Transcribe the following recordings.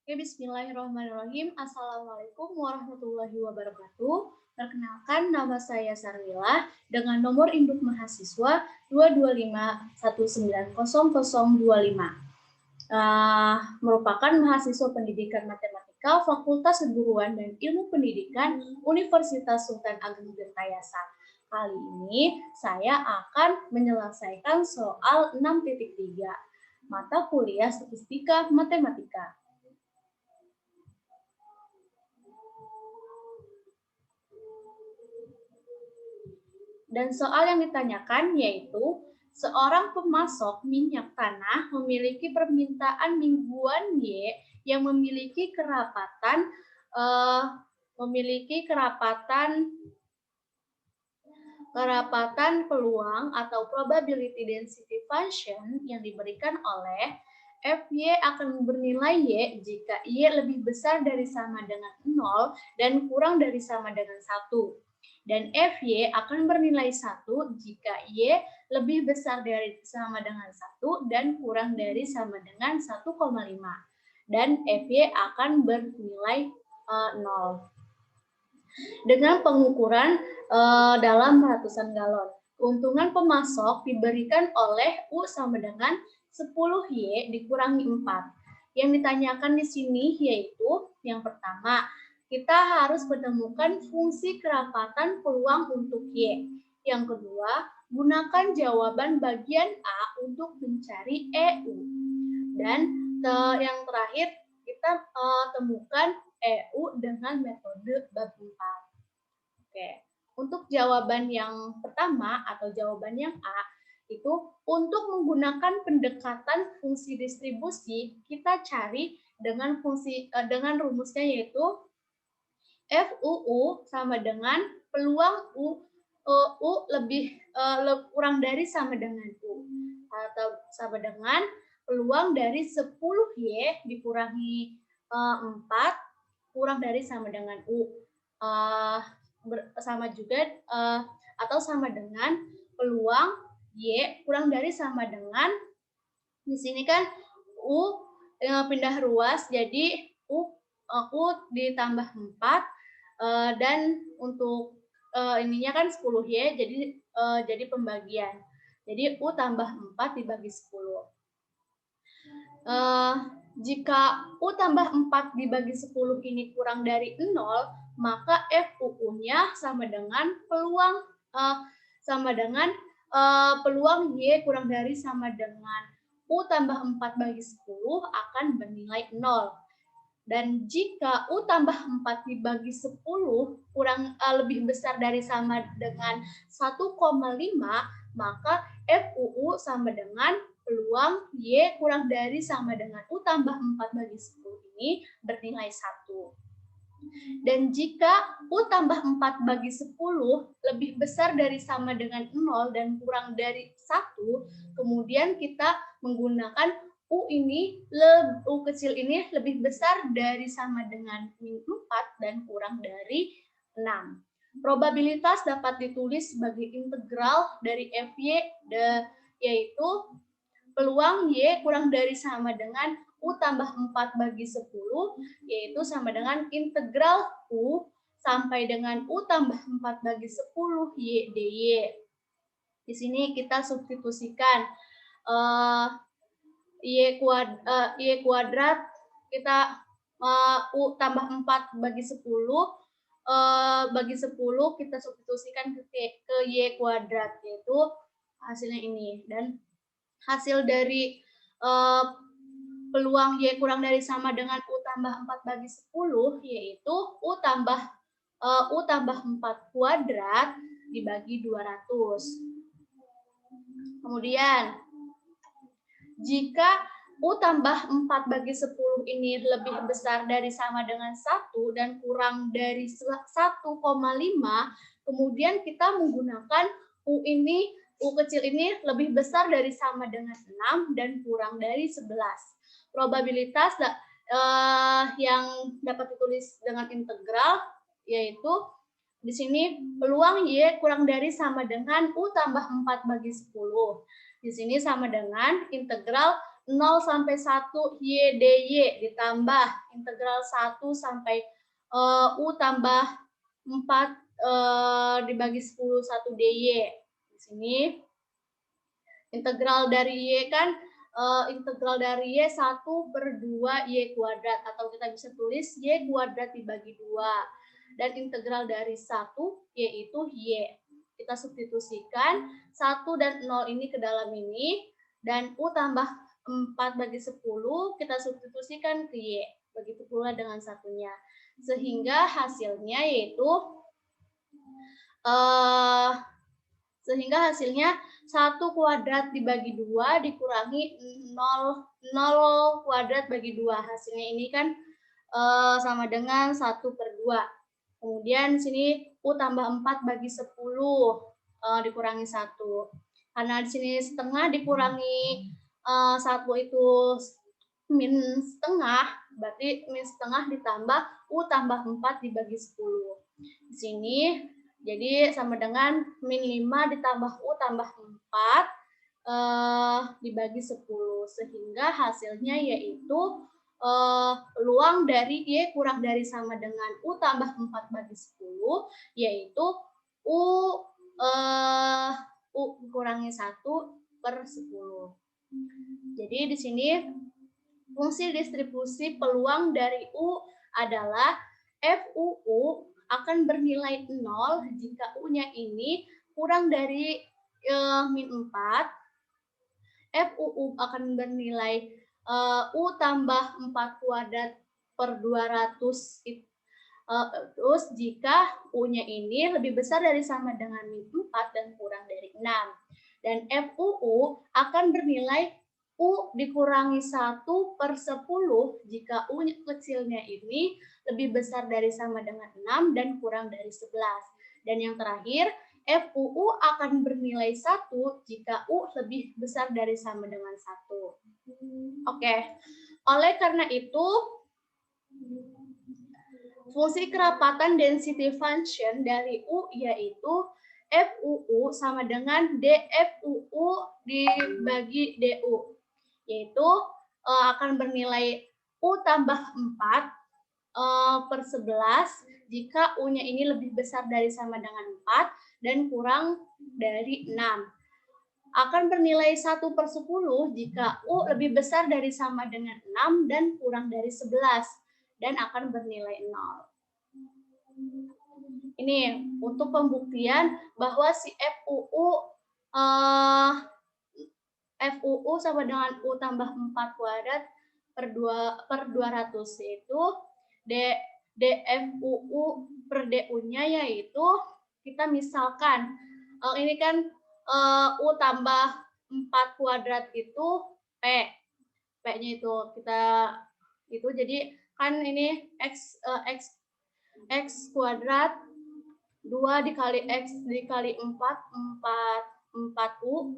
Oke, bismillahirrahmanirrahim. Assalamualaikum warahmatullahi wabarakatuh. Perkenalkan, nama saya Sarwila dengan nomor induk mahasiswa 225190025. Merupakan mahasiswa pendidikan matematika Fakultas Keguruan dan Ilmu Pendidikan Universitas Sultan Ageng Tirtayasa. Kali ini saya akan menyelesaikan soal 6.3 mata kuliah Statistika Matematika. Dan soal yang ditanyakan yaitu, seorang pemasok minyak tanah memiliki permintaan mingguan Y yang memiliki kerapatan peluang atau probability density function yang diberikan oleh Fy akan bernilai Y jika Y lebih besar dari sama dengan 0 dan kurang dari sama dengan 1. Dan Fy akan bernilai 1 jika Y lebih besar dari sama dengan 1 dan kurang dari sama dengan 1,5. Dan Fy akan bernilai 0. Dengan pengukuran dalam ratusan galon. Keuntungan pemasok diberikan oleh U sama dengan 10Y dikurangi 4. Yang ditanyakan di sini yaitu yang pertama, kita harus menemukan fungsi kerapatan peluang untuk Y. Yang kedua, gunakan jawaban bagian A untuk mencari EU. Dan yang terakhir, kita temukan EU dengan metode bab 4. Oke, untuk jawaban yang pertama atau jawaban yang A, itu untuk menggunakan pendekatan fungsi distribusi, kita cari dengan rumusnya yaitu FUU sama dengan peluang U lebih kurang dari sama dengan U, atau sama dengan peluang dari 10Y dikurangi 4 kurang dari sama dengan U. Sama juga atau sama dengan peluang Y kurang dari sama dengan, di sini kan U pindah ruas jadi U ditambah 4 dan untuk ininya kan 10Y jadi pembagian. Jadi U tambah 4 dibagi 10. Jika U tambah 4 dibagi 10 ini kurang dari 0, maka FUU-nya sama dengan peluang Y kurang dari sama dengan U tambah 4 bagi 10 akan bernilai 0. Dan jika U tambah 4 dibagi 10 lebih besar dari sama dengan 1,5, maka FUU sama dengan peluang Y kurang dari sama dengan U tambah 4 bagi 10 ini bernilai 1. Dan jika U tambah 4 bagi 10 lebih besar dari sama dengan 0 dan kurang dari 1, kemudian kita menggunakan U kecil ini lebih besar dari sama dengan min 4 dan kurang dari 6. Probabilitas dapat ditulis sebagai integral dari Fy yaitu peluang Y kurang dari sama dengan U tambah 4 bagi 10, yaitu sama dengan integral U sampai dengan U tambah 4 bagi 10 Y dy. Di sini kita substitusikan Y kuadrat, kita U tambah 4 bagi 10, kita substitusikan ke Y kuadrat, yaitu hasilnya ini. Dan hasil dari peluang Y kurang dari sama dengan U tambah 4 bagi 10, yaitu U tambah 4 kuadrat dibagi 200. Kemudian, jika U tambah 4 bagi 10 ini lebih besar dari sama dengan 1 dan kurang dari 1,5, kemudian kita menggunakan U kecil ini lebih besar dari sama dengan 6 dan kurang dari 11. Probabilitas yang dapat ditulis dengan integral yaitu di sini peluang Y kurang dari sama dengan U tambah 4 bagi 10. Di sini sama dengan integral 0 sampai 1 Y DY ditambah integral 1 sampai U tambah 4 dibagi 10 1 DY. Di sini integral dari Y kan integral dari Y 1/2 Y kuadrat, atau kita bisa tulis Y kuadrat dibagi 2. Dan integral dari 1 yaitu Y. Kita substitusikan 1 dan 0 ini ke dalam ini, dan U tambah 4/10 kita substitusikan ke Y. Begitu pula dengan satunya. Sehingga hasilnya yaitu sehingga hasilnya 1 kuadrat dibagi 2 dikurangi 0 kuadrat bagi 2. Hasilnya ini kan sama dengan 1/2. Kemudian sini U tambah 4/10 dikurangi 1. Karena di sini setengah dikurangi 1 itu min setengah, berarti min setengah ditambah U tambah 4 dibagi 10. Di sini jadi sama dengan min 5 ditambah U tambah 4 dibagi 10. Sehingga hasilnya yaitu peluang dari Y kurang dari sama dengan U tambah 4/10, yaitu U kurangi 1/10. Jadi di sini fungsi distribusi peluang dari U adalah FUU akan bernilai 0 jika U-nya ini kurang dari min 4. FUU akan bernilai U tambah 4 kuadrat per 200. Terus jika U-nya ini lebih besar dari sama dengan min 4 dan kurang dari 6. Dan FUU akan bernilai U dikurangi 1/10 jika U kecilnya ini lebih besar dari sama dengan 6 dan kurang dari 11. Dan yang terakhir, FUU akan bernilai 1 jika U lebih besar dari sama dengan 1. Oke. Oleh karena itu, fungsi kerapatan density function dari U yaitu FUU sama dengan DFUU dibagi DU, yaitu akan bernilai U tambah 4/11 jika U-nya ini lebih besar dari sama dengan 4 dan kurang dari 6. Akan bernilai 1/10 jika U lebih besar dari sama dengan 6 dan kurang dari 11. Dan akan bernilai 0. Ini untuk pembuktian bahwa si FUU sama dengan U tambah 4 kuadrat per 200, yaitu DFUU per DU-nya yaitu kita misalkan ini kan U tambah 4 kuadrat itu P-nya itu kita itu jadi kan ini X kuadrat 2 dikali X dikali 4 4U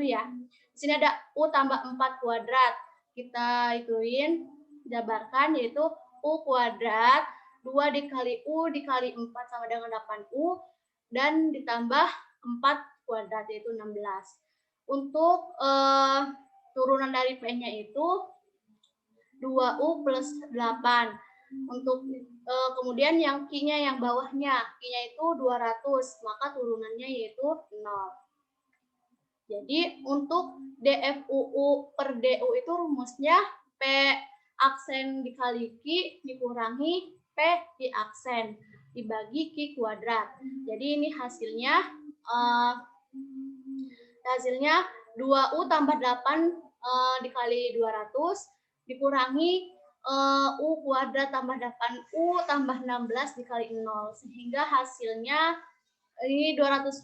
ya. Di sini ada U tambah 4 kuadrat. Kita ituin, jabarkan yaitu U kuadrat 2 dikali U dikali 4 sama dengan 8U dan ditambah 4 kuadrat yaitu 16. Untuk turunan dari P-nya itu 2U plus 8. Untuk kemudian yang Q-nya yang bawahnya, Q-nya itu 200, maka turunannya yaitu 0. Jadi untuk DFUU per DU itu rumusnya P aksen dikali Q dikurangi P di aksen dibagi Q kuadrat. Jadi ini hasilnya 2U tambah 8 dikali 200 dikurangi U kuadrat tambah 8U tambah 16 dikali 0. Sehingga hasilnya ini 200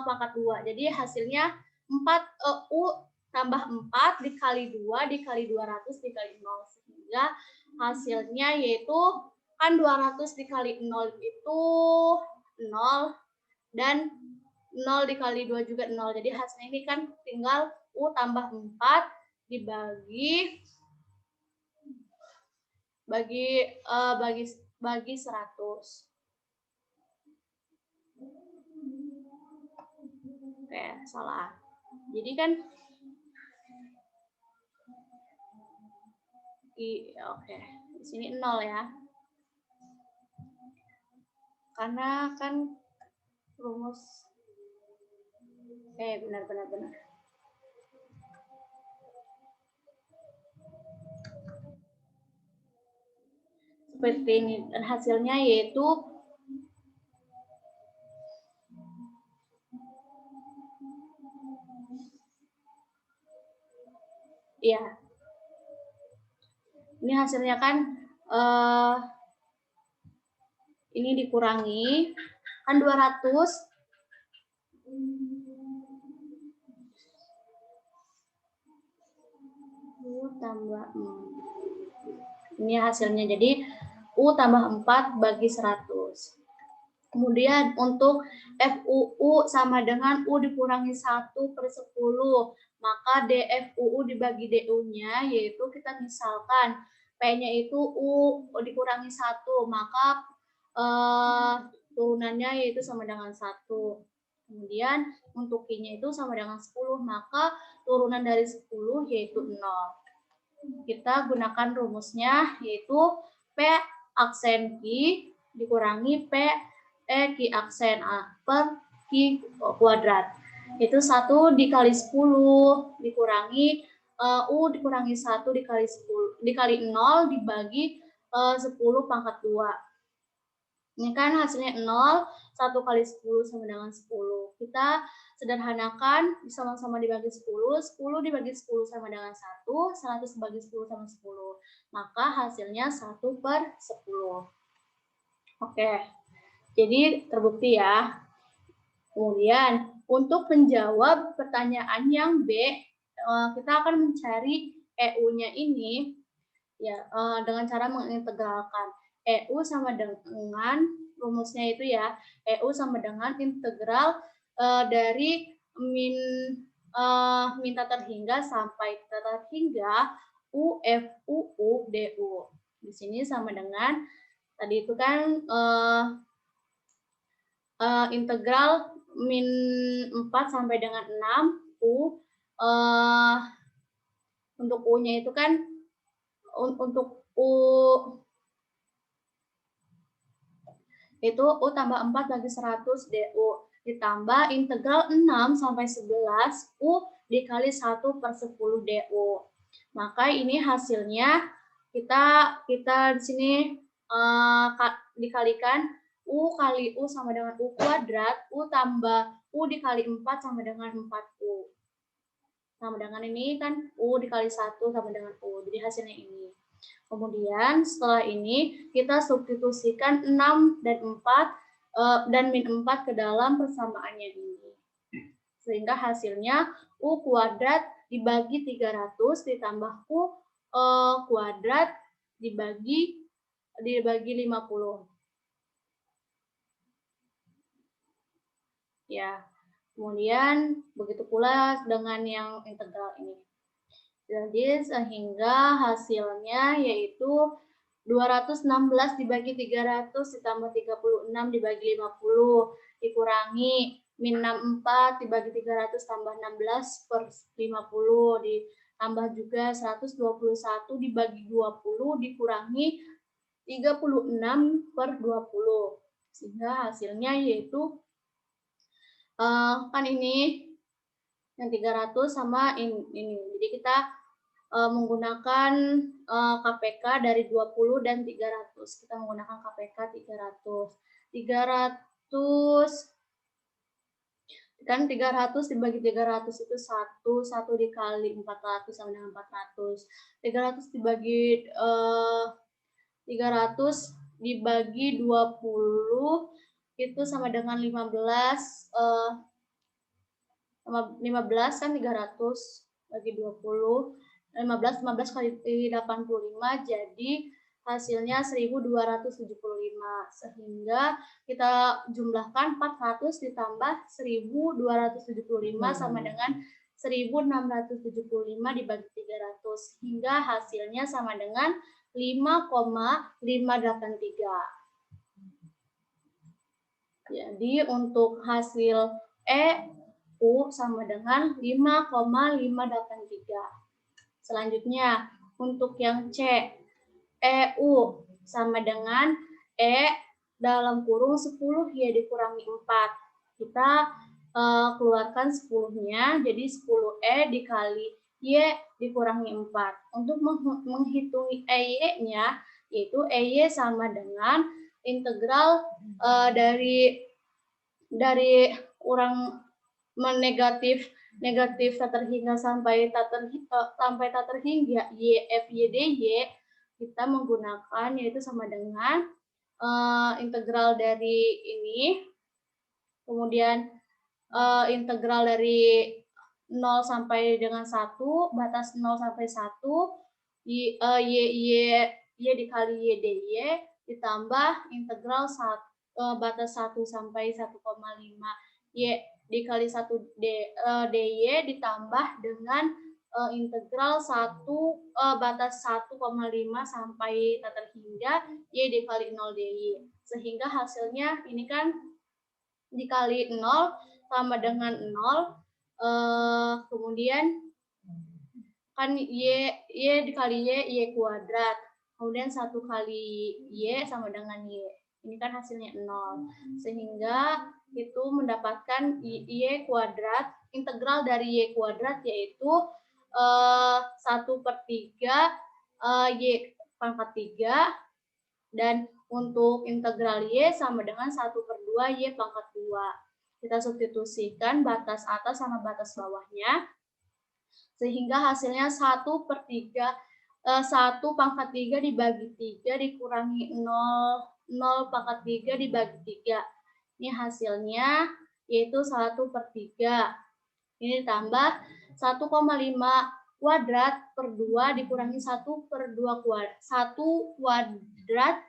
pangkat 2. Jadi hasilnya 4U tambah 4 dikali 2 dikali 200 dikali 0. Sehingga hasilnya yaitu kan 200 dikali 0 itu 0 dan 0 dikali 2 juga 0. Jadi hasilnya ini kan tinggal U tambah 4 dibagi 100. Oke, salah. Jadi kan Oke. Di sini 0 ya. Karena kan rumus benar. Seperti ini, dan hasilnya yaitu ya, ini hasilnya kan ini dikurangi kan 200 tambah ini hasilnya, jadi U tambah 4 bagi 100. Kemudian untuk FUU sama dengan U dikurangi 1/10, maka DFUU dibagi DU-nya, yaitu kita misalkan P-nya itu U dikurangi 1, maka turunannya yaitu sama dengan 1. Kemudian untuk Q-nya itu sama dengan 10, maka turunan dari 10 yaitu 0. Kita gunakan rumusnya, yaitu P aksen Q dikurangi P Q aksen A per Q kuadrat. Itu 1 dikali 10 dikurangi U dikurangi 1 dikali 10 dikali 0 dibagi 10 pangkat 2. Ini kan hasilnya 0, 1 kali 10 sama dengan 10. Kita sederhanakan, sama-sama dibagi 10, 10 dibagi 10 sama dengan 1, 100 dibagi 10 sama 10. Maka hasilnya 1/10. Oke, jadi terbukti ya. Kemudian, untuk menjawab pertanyaan yang B, kita akan mencari EU-nya ini ya dengan cara mengintegralkan. EU sama dengan rumusnya itu ya, EU sama dengan integral dari min tak terhingga sampai tak terhingga UFUU DU. Di sini sama dengan tadi itu kan integral min 4 sampai dengan 6 U. Untuk U-nya itu kan untuk U itu U tambah 4 bagi 100 DU ditambah integral 6 sampai 11 U dikali 1/10 DU. Maka ini hasilnya kita di sini dikalikan U kali U sama dengan U kuadrat, U tambah U dikali 4 sama dengan 4U. Sama dengan ini kan U dikali 1 sama dengan U. Jadi hasilnya ini. Kemudian setelah ini kita substitusikan 6 dan 4 dan min 4 ke dalam persamaannya ini. Sehingga hasilnya U kuadrat dibagi 300 ditambah U kuadrat dibagi 50. Ya, kemudian begitu pula dengan yang integral ini. Jadi sehingga hasilnya yaitu 216 dibagi 300 ditambah 36 dibagi 50 dikurangi min 64 dibagi 300 tambah 16/50 ditambah juga 121 dibagi 20 dikurangi 36/20. Sehingga hasilnya yaitu kan ini yang 300 sama ini. Jadi kita menggunakan KPK dari 20 dan 300. Kita menggunakan KPK 300. 300 kan 300 dibagi 300 itu 1 dikali 400 sama dengan 400. 300 dibagi 300 dibagi 20 itu sama dengan 15 kan 300 bagi 20 15 kali 85 jadi hasilnya 1275. Sehingga kita jumlahkan 400 ditambah 1275 sama dengan 1675 dibagi 300 hingga hasilnya sama dengan 5,583. Jadi untuk hasil EU sama dengan 5,583. Selanjutnya Untuk yang C, EU sama dengan E dalam kurung 10Y dikurangi 4. Kita keluarkan 10-nya, jadi 10E dikali Y dikurangi 4. Untuk menghitung EY-nya, yaitu EY sama dengan integral dari kurang negatif tak terhingga sampai tak terhingga YFYDY, kita menggunakan yaitu sama dengan integral dari ini, kemudian integral dari 0 sampai dengan 1, batas 0 sampai 1, Y dikali YDY, ditambah integral batas 1 sampai 1,5 Y dikali 1 DY, ditambah dengan integral 1 batas 1,5 sampai tak terhingga Y dikali 0 DY. Sehingga hasilnya ini kan dikali 0 sama dengan 0, kemudian kan Y dikali Y kuadrat, kemudian 1 kali Y sama dengan Y. Ini kan hasilnya 0. Sehingga itu mendapatkan Y kuadrat, integral dari Y kuadrat yaitu 1/3 Y pangkat 3, dan untuk integral Y sama dengan 1/2 Y pangkat 2. Kita substitusikan batas atas sama batas bawahnya, sehingga hasilnya 1/3 1/3 dibagi 3 dikurangi 0 pangkat 3 dibagi 3. Ini hasilnya yaitu 1/3. Ini ditambah 1,5 kuadrat per 2 dikurangi 1/2 kuadrat. 1 kuadrat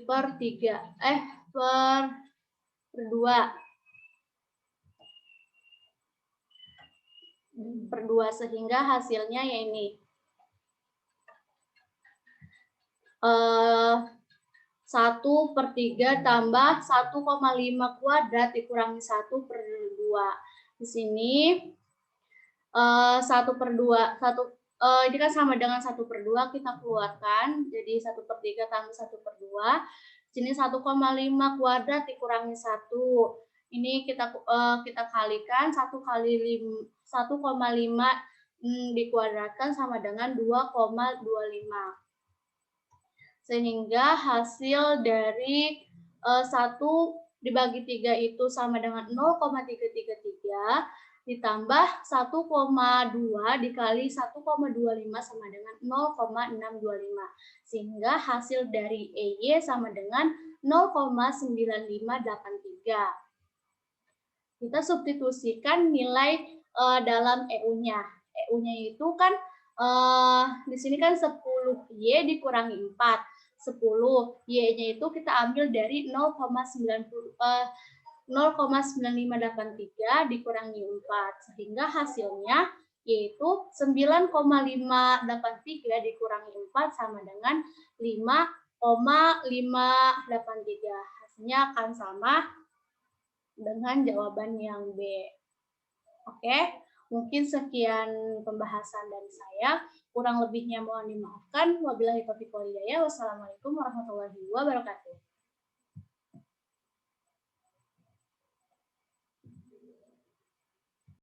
per 3 per 2 per 2, sehingga hasilnya ya ini 1/3 tambah 1,5 kuadrat dikurangi 1/2. Di sini 1/2 ini kan sama dengan 1/2, kita keluarkan jadi 1/3 tambah 1/2. Sini 1,5 kuadrat dikurangi 1. Ini kita kalikan 1,5 dikuadratkan sama dengan 2,25. Sehingga hasil dari 1 dibagi 3 itu sama dengan 0,333, ditambah 1,2 dikali 1,25 sama dengan 0,625. Sehingga hasil dari EY sama dengan 0,9583. Kita substitusikan nilai dalam EU-nya. EU-nya itu kan di sini kan 10Y dikurangi 4. 10 Y-nya itu kita ambil dari 0,9583 dikurangi 4, sehingga hasilnya yaitu 9,583 dikurangi 4 sama dengan 5,583. Hasilnya akan sama dengan jawaban yang B. Oke, mungkin sekian pembahasan dari saya. Kurang lebihnya mohon dimaafkan. Wabillahi taufiq wal hidayah. Wassalamualaikum warahmatullahi wabarakatuh.